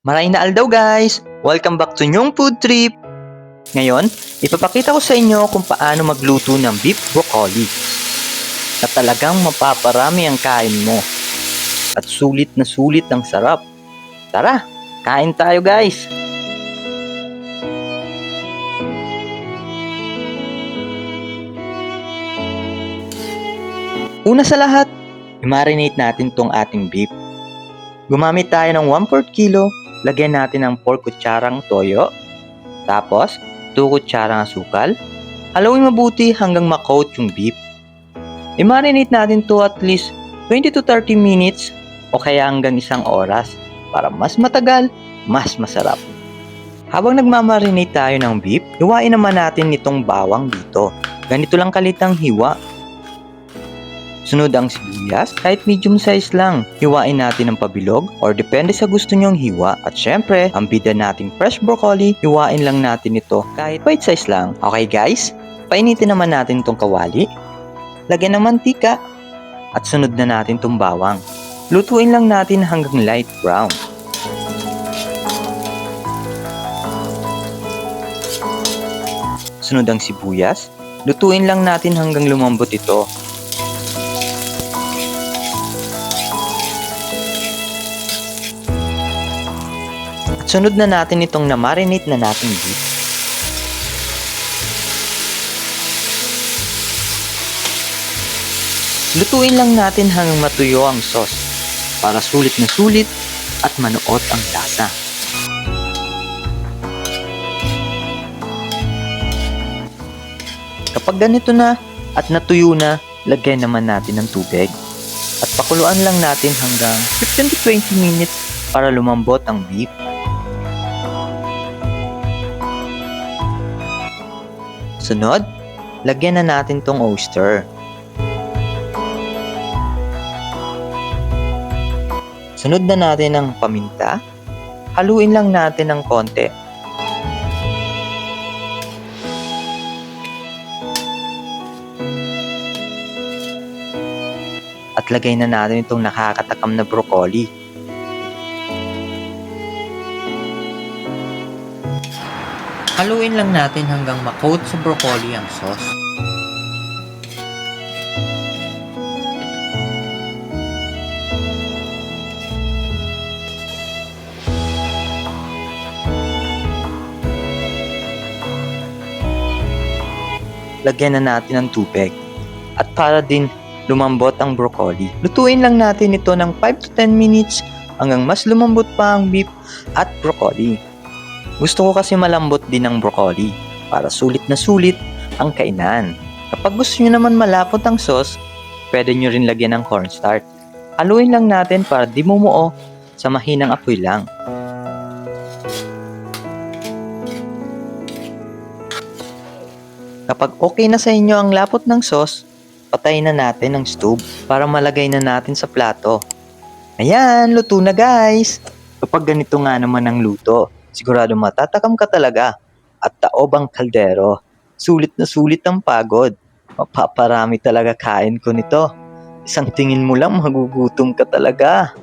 Maray na aldaw guys! Welcome back to Nyong Food Trip! Ngayon, ipapakita ko sa inyo kung paano magluto ng beef broccoli na talagang mapaparami ang kain mo at sulit na sulit ang sarap. Tara, kain tayo guys! Una sa lahat, i-marinate natin tong ating beef. Gumamit tayo ng 1/4 kilo, lagyan natin ng 4 kutsarang toyo, tapos 2 kutsarang asukal. Haluin mabuti hanggang ma-coat yung beef. I-marinate natin to at least 20 to 30 minutes o kaya hanggang 1 oras para mas matagal, mas masarap. Habang nagmamarinate tayo ng beef, hiwain naman natin itong bawang dito. Ganito lang kalitang hiwa. Sunod ang sibuyas, kahit medium size lang. Hiwain natin ng pabilog or depende sa gusto nyong hiwa. At syempre, ang bida nating fresh broccoli, hiwain lang natin ito kahit bite size lang. Okay guys, painitin naman natin itong kawali. Lagyan ng mantika at sunod na natin itong bawang. Lutuin lang natin hanggang light brown. Sunod ang sibuyas, lutuin lang natin hanggang lumambot ito. Sunod na natin itong na-marinate na nating beef. Lutuin lang natin hanggang matuyo ang sauce para sulit na sulit at manuot ang lasa. Kapag ganito na at natuyo na, lagyan naman natin ng tubig at pakuluan lang natin hanggang 15 to 20 minutes para lumambot ang beef. Sunod, lagyan na natin tong oyster. Sunod na natin ang paminta. Haluin lang natin ng konti. At lagay na natin itong nakakatakam na broccoli. Haluin lang natin hanggang ma-coat sa broccoli ang sauce. Lagyan na natin ng tubig. At para din lumambot ang broccoli, lutuin lang natin ito ng 5 to 10 minutes hanggang mas lumambot pa ang beef at broccoli. Gusto ko kasi malambot din ang broccoli para sulit na sulit ang kainan. Kapag gusto nyo naman malapot ang sauce, pwede nyo rin lagyan ng cornstarch. Haluin lang natin para di mumuo sa mahinang apoy lang. Kapag okay na sa inyo ang lapot ng sauce, patayin na natin ang stove para malagay na natin sa plato. Ayan, luto na guys! Kapag ganito nga naman ang luto, sigurado matatakam ka talaga at taob ang kaldero. Sulit na sulit ang pagod. Mapaparami talaga kain ko nito. Isang tingin mo lang magugutom ka talaga.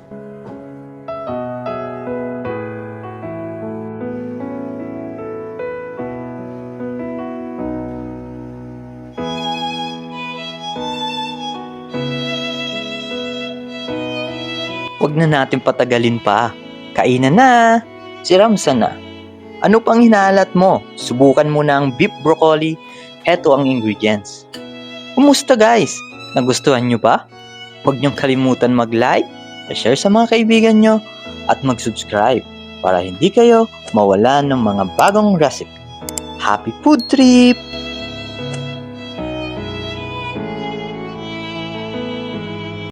Huwag na natin patagalin pa. Kainan na! Si Ramsa na. Ano pang hinahalat mo? Subukan mo na ang beef broccoli. Heto ang ingredients. Kumusta guys? Nagustuhan nyo ba? Huwag nyong kalimutan mag-like, share sa mga kaibigan nyo, at mag-subscribe para hindi kayo mawalan ng mga bagong recipe. Happy food trip!